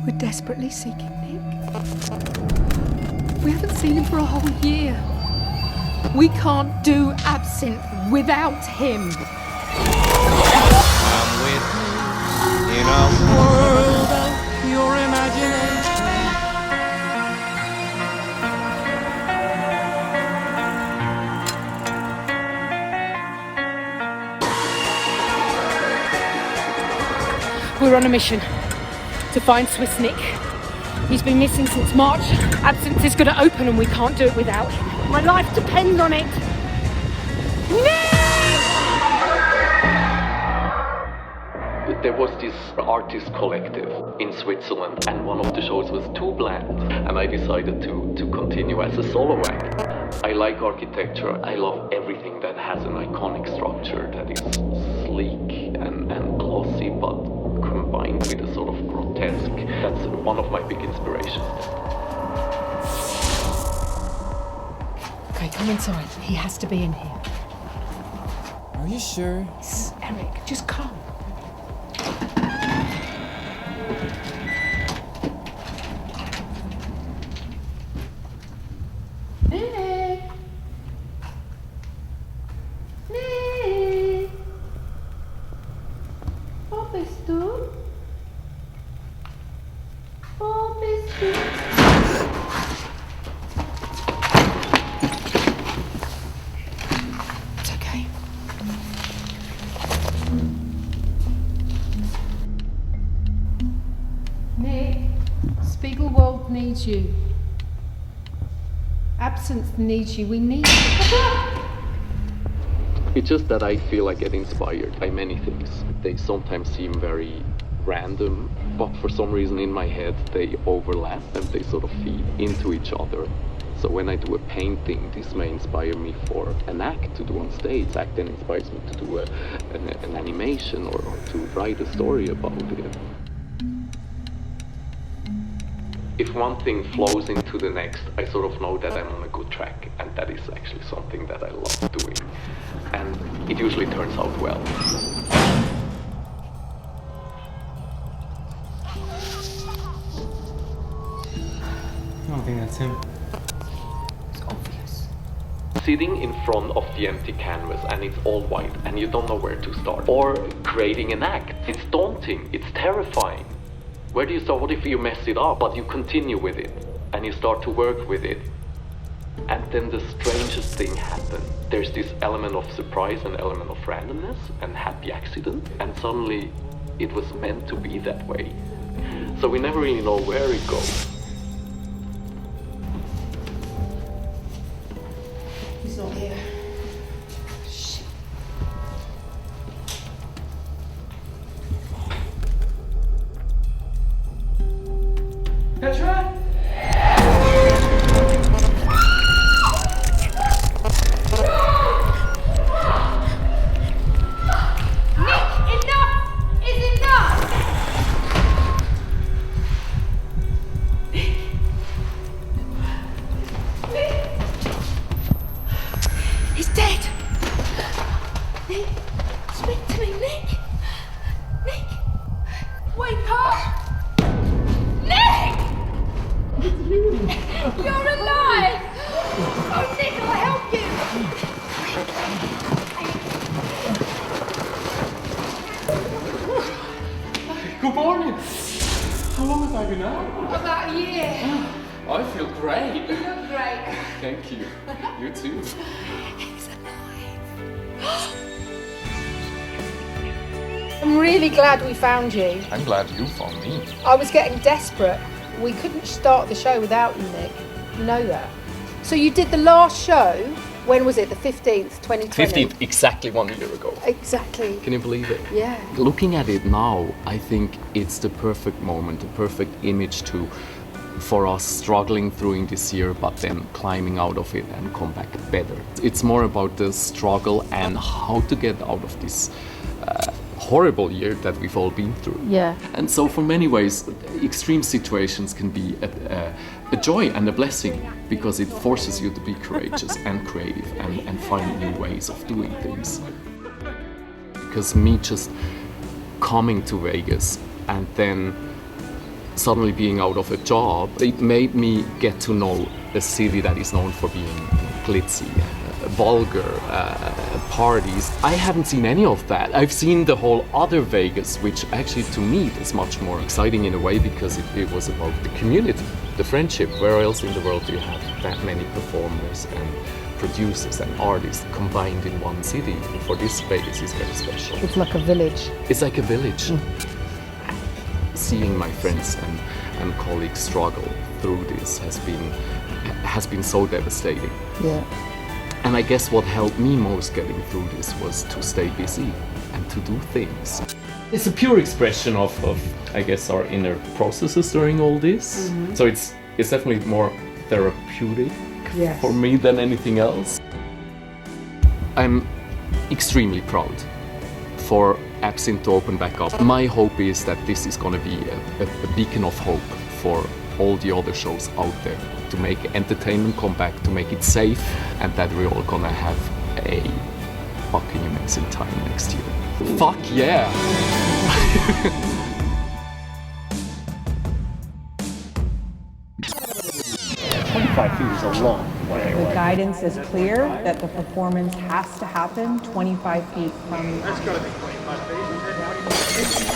We're desperately seeking Nick. We haven't seen him for a whole year. We can't do Absinthe without him. Come with me in a world of pure imagination. We're on a mission to find Swiss Nick. He's been missing since March. Absinthe is going to open and we can't do it without him. My life depends on it. Nick! There was this artist collective in Switzerland and one of the shows was too bland and I decided to continue as a solo act. I like architecture. I love everything that has an iconic structure that is sleek and glossy but combined with a sort of grotesque. That's one of my big inspirations. Okay, come inside. He has to be in here. Are you sure? Eric, just come. Nick! Nick! Vad bist du? Vad bist du? It's okay. Nick, Spiegelworld needs you. Absinthe needs you. We need you. It's just that I feel I get inspired by many things. They sometimes seem very random, but for some reason in my head they overlap and they sort of feed into each other. So when I do a painting, this may inspire me for an act to do on stage. Act then inspires me to do an animation or to write a story about it. If one thing flows into the next, I sort of know that I'm on a good track, and that is actually something that I love doing. And it usually turns out well. I don't think that's him. It's obvious. Sitting in front of the empty canvas and it's all white and you don't know where to start. Or creating an act. It's daunting, it's terrifying. Where do you start? What if you mess it up? But you continue with it and you start to work with it. And then the strangest thing happens. There's this element of surprise, an element of randomness and happy accident. And suddenly it was meant to be that way. So we never really know where it goes. He's not here. Shit. Petra? He's dead. Nick, speak to me, Nick. Nick, wake up. Nick! You're alive. Oh, Nick, I'll help you. Good morning. How long have I been out? About a year. I feel great. You look great. Thank you. You too. He's alive. I'm really glad we found you. I'm glad you found me. I was getting desperate. We couldn't start the show without you, Nick. You know that. So you did the last show, when was it? The 15th, 2020? 15th, exactly 1 year ago. Exactly. Can you believe it? Yeah. Looking at it now, I think it's the perfect moment, the perfect image for us struggling through this year, but then climbing out of it and come back better. It's more about the struggle and how to get out of this horrible year that we've all been through. Yeah. And so for many ways, extreme situations can be a joy and a blessing because it forces you to be courageous and creative and find new ways of doing things. Because me just coming to Vegas and then suddenly being out of a job, it made me get to know a city that is known for being glitzy, vulgar, parties. I haven't seen any of that. I've seen the whole other Vegas, which actually to me is much more exciting in a way because it was about the community, the friendship. Where else in the world do you have that many performers and producers and artists combined in one city? And for this Vegas is very special. It's like a village. It's like a village. Seeing my friends and colleagues struggle through this has been so devastating. Yeah. And I guess what helped me most getting through this was to stay busy and to do things. It's a pure expression of I guess, our inner processes during all this. Mm-hmm. So it's definitely more therapeutic for me than anything else. I'm extremely proud for Absinthe to open back up. My hope is that this is going to be a beacon of hope for all the other shows out there, to make entertainment come back, to make it safe, and that we're all gonna have a fucking amazing time next year. Fuck yeah! 25 feet is a long way The away. guidance is clear that the performance has to happen 25 feet from. That's got to be 25 feet.